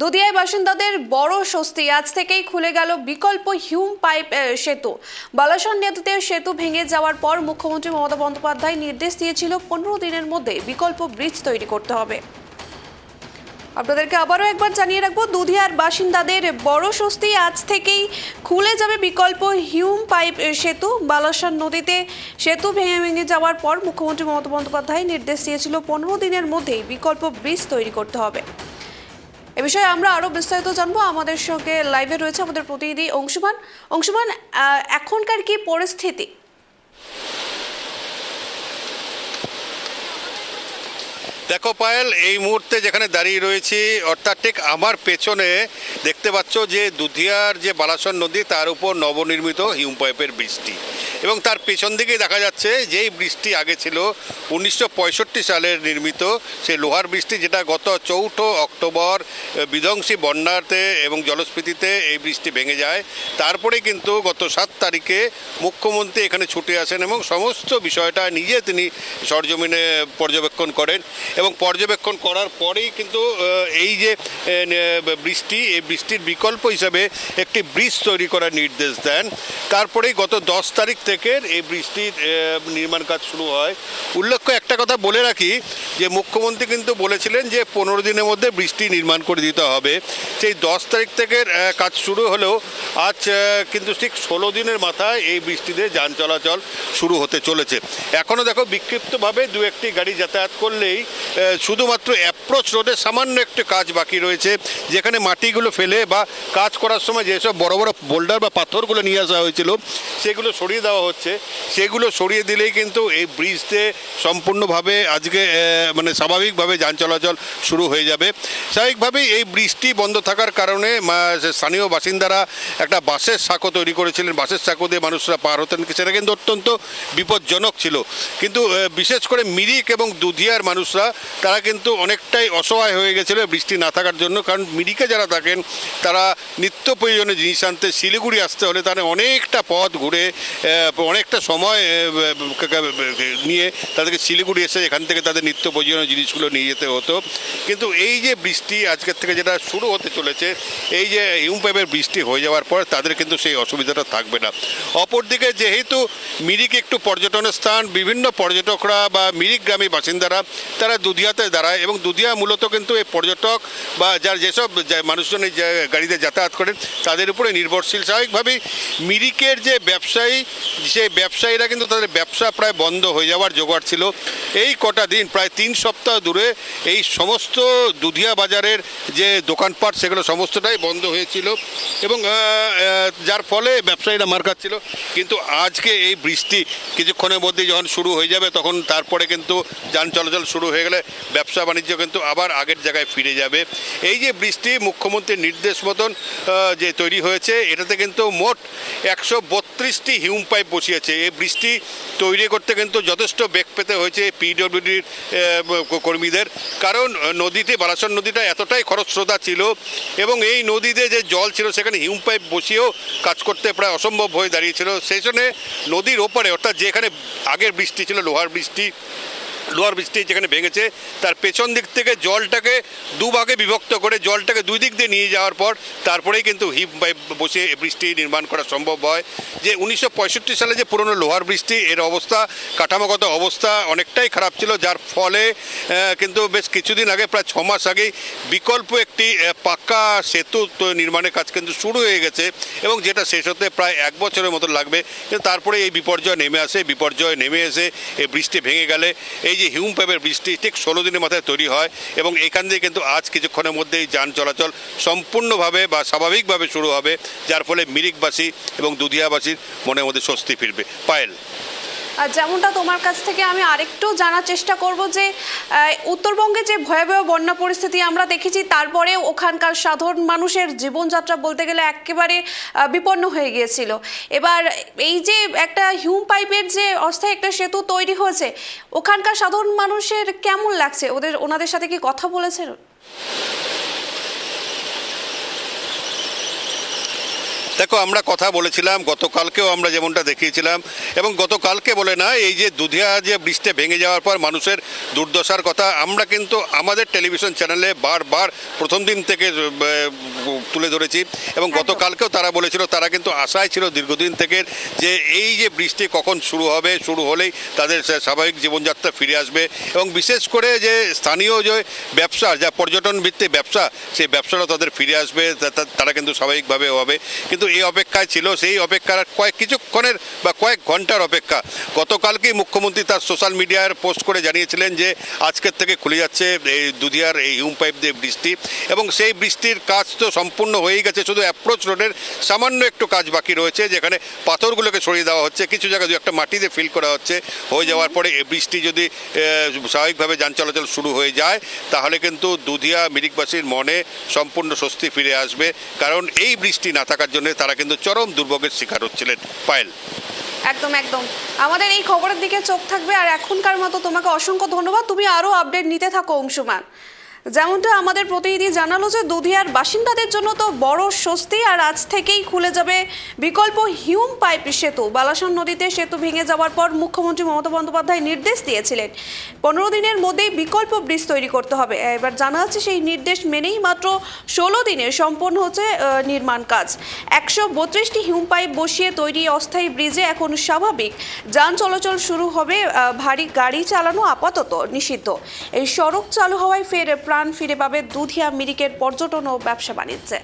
দুদিয়ায় বাসিন্দাদের বড় স্বস্তি, আজ থেকেই খুলে গেল বিকল্প হিউম পাইপ সেতু। বালাসন নদীতে সেতু ভেঙে যাওয়ার পর মুখ্যমন্ত্রী মমতা বন্দ্যোপাধ্যায় নির্দেশ দিয়েছিল 15 দিনের মধ্যে বিকল্প ব্রিজ তৈরি করতে হবে। আপনাদেরকে আবারও একবার জানিয়ে রাখবো, দুধিয়ার বাসিন্দাদের বড় স্বস্তি, আজ থেকেই খুলে যাবে বিকল্প হিউম পাইপ সেতু। বালাসন নদীতে সেতু ভেঙে যাওয়ার পর মুখ্যমন্ত্রী মমতা বন্দ্যোপাধ্যায় নির্দেশ দিয়েছিল 15 দিনের মধ্যেই বিকল্প ব্রিজ তৈরি করতে হবে। এ বিষয়ে আমরা আরো বিস্তারিত জানবো। আমাদের সঙ্গে লাইভে রয়েছে আমাদের প্রতিনিধি অংশুমান। এখনকার কি পরিস্থিতি? দেখো পায়েল, এই মুহূর্তে যেখানে দাঁড়িয়ে রয়েছি, অর্থাৎ ঠিক আমার পেছনে দেখতে পাচ্ছ যে দুধিয়ার যে বালাসন নদী, তার উপর নবনির্মিত হিউম পাইপের ব্রিজটি, এবং তার পেছন দিকেই দেখা যাচ্ছে যেই ব্রিজটি আগে ছিল 1965 সালের নির্মিত, সেই লোহার ব্রিজটি, যেটা গত 4 অক্টোবর বিধ্বংসী বন্যাতে এবং জলস্ফীতিতে এই ব্রিজটি ভেঙে যায়। তারপরে কিন্তু গত 7 তারিখে মুখ্যমন্ত্রী এখানে ছুটে আসেন এবং সমস্ত বিষয়টা নিজে তিনি সরজমিনে পর্যবেক্ষণ করেন, এবং পর্যবেক্ষণ করার পরেই কিন্তু এই যে বৃষ্টি, এই বৃষ্টির বিকল্প হিসাবে একটি ব্রিজ তৈরি করার নির্দেশ দেন। তারপরেই গত 10 তারিখ থেকে এই ব্রিজটির নির্মাণ কাজ শুরু হয়। উল্লেখ্য একটা কথা বলে রাখি যে মুখ্যমন্ত্রী কিন্তু বলেছিলেন যে 15 দিনের মধ্যে ব্রিজটি নির্মাণ করে দিতে হবে। সেই 10 তারিখ থেকে কাজ শুরু হলেও আজ কিন্তু ঠিক 16 দিনের মাথায় এই বৃষ্টিতে যান চলাচল শুরু হতে চলেছে। এখনও দেখো বিক্ষিপ্তভাবে দু একটি গাড়ি যাতায়াত করলেই শুধুমাত্র অ্যাপ্রোচ রোডে সামান্য একটু কাজ বাকি রয়েছে, যেখানে মাটিগুলো ফেলে বা কাজ করার সময় যেসব বড় বড় বোল্ডার বা পাথরগুলো নিয়ে আসা হয়েছিল সেগুলো সরিয়ে দেওয়া হচ্ছে। সেগুলো সরিয়ে দিলেই কিন্তু এই ব্রিজতে সম্পূর্ণভাবে আজকে মানে স্বাভাবিকভাবে যান চলাচল শুরু হয়ে যাবে। স্বাভাবিকভাবেই এই ব্রিজটি বন্ধ থাকার কারণে স্থানীয় বাসিন্দারা একটা বাঁশের সাঁকো তৈরি করেছিলেন। বাঁশের সাঁকো দিয়ে মানুষরা পার হতেন, সেটা কিন্তু অত্যন্ত বিপজ্জনক ছিল। কিন্তু বিশেষ করে মিরিক এবং দুধিয়ার মানুষরা তারা কিন্তু অনেকটাই অসহায় হয়ে গেছিল বৃষ্টি না থাকার জন্য। কারণ মিরিকে যারা থাকেন তারা নিত্য প্রয়োজনীয় জিনিস আনতে শিলিগুড়ি আসতে হলে তারা অনেকটা পথ ঘুরে অনেকটা সময় নিয়ে তাদেরকে শিলিগুড়ি এসে এখান থেকে তাদের নিত্য প্রয়োজনীয় জিনিসগুলো নিয়ে যেতে হতো। কিন্তু এই যে বৃষ্টি আজকের থেকে যেটা শুরু হতে চলেছে, এই যে হিউম পাইপের বৃষ্টি হয়ে যাওয়ার পর তাদের কিন্তু সেই অসুবিধাটা থাকবে না। অপরদিকে যেহেতু মিরিক একটু পর্যটনের স্থান, বিভিন্ন পর্যটকরা বা মিরিক গ্রামের বাসিন্দারা তারা দুধিয়াতে দাঁড়ায়, এবং দুধিয়া মূলত কিন্তু এই পর্যটক বা যেসব মানুষজন এই গাড়িতে যাতায়াত করেন তাদের উপরে নির্ভরশীল। স্বাভাবিকভাবেই মিরিকের যে ব্যবসায়ী, সেই ব্যবসায়ীরা কিন্তু তাদের ব্যবসা প্রায় বন্ধ হয়ে যাওয়ার জোগাড় ছিল। এই কটা দিন প্রায় 3 সপ্তাহ দূরে এই সমস্ত দুধিয়া বাজারের যে দোকানপাট সেগুলো সমস্তটাই বন্ধ হয়েছিল, এবং যার ফলে ব্যবসায়ীরা মার খাচ্ছিল। কিন্তু আজকে এই বৃষ্টি কিছুক্ষণের মধ্যেই যখন শুরু হয়ে যাবে, তখন তারপরে কিন্তু যান চলাচল শুরু হয়ে গেলে ব্যবসা বাণিজ্য কিন্তু আবার আগের জায়গায় ফিরে যাবে। এই যে বৃষ্টি মুখ্যমন্ত্রীর নির্দেশ মতন যে তৈরি হয়েছে, এটাতে কিন্তু মোট 132টি হিউম পাইপ বসিয়েছে। এই বৃষ্টি তৈরি করতে কিন্তু যথেষ্ট বেগ পেতে হয়েছে পিডব্লিউডির কর্মীদের। কারণ নদীতে বালাসন নদীটা এতটাই খরস্রোতা ছিল, এবং এই নদীতে যে জল ছিল সেখানে হিউম পাইপ বসিয়েও কাজ করতে প্রায় অসম্ভব হয়ে দাঁড়িয়েছিল। সেই জন্যে নদীর ওপারে, অর্থাৎ যেখানে আগের বৃষ্টি ছিল লোহার বৃষ্টি যেখানে ভেঙেছে, তার পেছন দিক থেকে জলটাকে দুভাগে বিভক্ত করে জলটাকে দুই দিক দিয়ে নিয়ে যাওয়ার পর তারপরেই কিন্তু হিপ পাইপ বসে বৃষ্টি নির্মাণ করা সম্ভব হয়। যে 1965 সালে যে পুরনো লোহার বৃষ্টি, এর অবস্থা, কাঠামোগত অবস্থা অনেকটাই খারাপ ছিল, যার ফলে কিন্তু বেশ কিছুদিন আগে, প্রায় 6 মাস আগেই বিকল্প একটি পাক্কা সেতু নির্মাণের কাজ কিন্তু শুরু হয়ে গেছে, এবং যেটা শেষ হতে প্রায় 1 বছরের মতো লাগবে। কিন্তু তারপরে এই বিপর্যয় নেমে এসে এই বৃষ্টি ভেঙে গেলে এই যে হিউম পাইপের বৃষ্টি ঠিক 16 দিনের মাথায় তৈরি হয়, এবং এখান দিয়ে কিন্তু আজ কিছুক্ষণের মধ্যেই যান চলাচল সম্পূর্ণভাবে বা স্বাভাবিকভাবে শুরু হবে, যার ফলে মিরিকবাসী এবং দুধিয়াবাসীর মনের মধ্যে স্বস্তি ফিরবে। পায়েল, আর যেমনটা তোমার কাছ থেকে আমি আরেকটু জানার চেষ্টা করব যে উত্তরবঙ্গে যে ভয়াবহ বন্যা পরিস্থিতি আমরা দেখেছি, তারপরে ওখানকার সাধারণ মানুষের জীবনযাত্রা বলতে গেলে একেবারে বিপন্ন হয়ে গিয়েছিল। এবার এই যে একটা হিউম পাইপের যে অস্থায়ী একটা সেতু তৈরি হয়েছে, ওখানকার সাধারণ মানুষের কেমন লাগছে? ওনাদের সাথে কি কথা বলেছেন? দেখো, আমরা কথা বলেছিলাম গতকালকেও, আমরা যেমনটা দেখিয়েছিলাম, এবং গতকালকে বলে না, এই যে দুধিয়া যে বৃষ্টি ভেঙে যাওয়ার পর মানুষের দুর্দশার কথা আমরা কিন্তু আমাদের টেলিভিশন চ্যানেলে বারবার প্রথম দিন থেকে তুলে ধরেছি, এবং গতকালকেও তারা বলেছিল তারা কিন্তু আশায় ছিল দীর্ঘদিন থেকে যে এই যে বৃষ্টি কখন শুরু হবে, শুরু হলেই তাদের স্বাভাবিক জীবনযাত্রা ফিরে আসবে, এবং বিশেষ করে যে স্থানীয় যে ব্যবসা, যা পর্যটন ভিত্তিক ব্যবসা, সেই ব্যবসাটা তাদের ফিরে আসবে, তারা কিন্তু স্বাভাবিকভাবে হবে। কিন্তু এই অপেক্ষায় ছিল, সেই অপেক্ষার কিছুক্ষণের বা কয়েক ঘন্টার অপেক্ষা। গতকালকেই মুখ্যমন্ত্রী তার সোশ্যাল মিডিয়ার পোস্ট করে জানিয়েছিলেন যে আজকের থেকে খুলে যাচ্ছে এই দুধিয়ার এই হিউম পাইপ দিয়ে বৃষ্টি, এবং সেই বৃষ্টির কাজ তো সম্পূর্ণ হয়েই গেছে। শুধু অ্যাপ্রোচ রোডের সামান্য একটু কাজ বাকি রয়েছে, যেখানে পাথরগুলোকে সরিয়ে দেওয়া হচ্ছে, কিছু জায়গায় একটা মাটিতে ফিল করা হচ্ছে। হয়ে যাওয়ার পরে এই বৃষ্টি যদি স্বাভাবিকভাবে যান চলাচল শুরু হয়ে যায়, তাহলে কিন্তু দুধিয়া মিরিকবাসীর মনে সম্পূর্ণ স্বস্তি ফিরে আসবে, কারণ এই বৃষ্টি না থাকার জন্য তারা কিন্তু চরম দুর্ভোগের শিকার হচ্ছিলেন। পায়েল, একদম একদম আমাদের এই খবরের দিকে চোখ থাকবে। আর এখনকার মতো তোমাকে অসংখ্য ধন্যবাদ, তুমি আরও আপডেট নিতে থাকো অংশুমান। যেমনটা আমাদের প্রতিনিধি জানালো যে দুধিয়ার বাসিন্দাদের জন্য তো বড় স্বস্তি, আর আজ থেকেই খুলে যাবে বিকল্প হিউম পাইপ সেতু। বালাসন নদীতে সেতু ভেঙে যাওয়ার পর মুখ্যমন্ত্রী মমতা বন্দ্যোপাধ্যায় নির্দেশ দিয়েছিলেন 15 দিনের মধ্যেই বিকল্প ব্রিজ তৈরি করতে হবে। এবার জানা যাচ্ছে সেই নির্দেশ মেনেই মাত্র 16 দিনে সম্পন্ন হচ্ছে নির্মাণ কাজ। 132টি হিউম পাইপ বসিয়ে তৈরি অস্থায়ী ব্রিজে এখন স্বাভাবিক যান চলাচল শুরু হবে। ভারী গাড়ি চালানো আপাতত নিষিদ্ধ। এই সড়ক চালু হওয়ায় প্রাণ ফিরে পাবে দুধিয়া মিরিকের পর্যটন ও ব্যবসা বাণিজ্যে।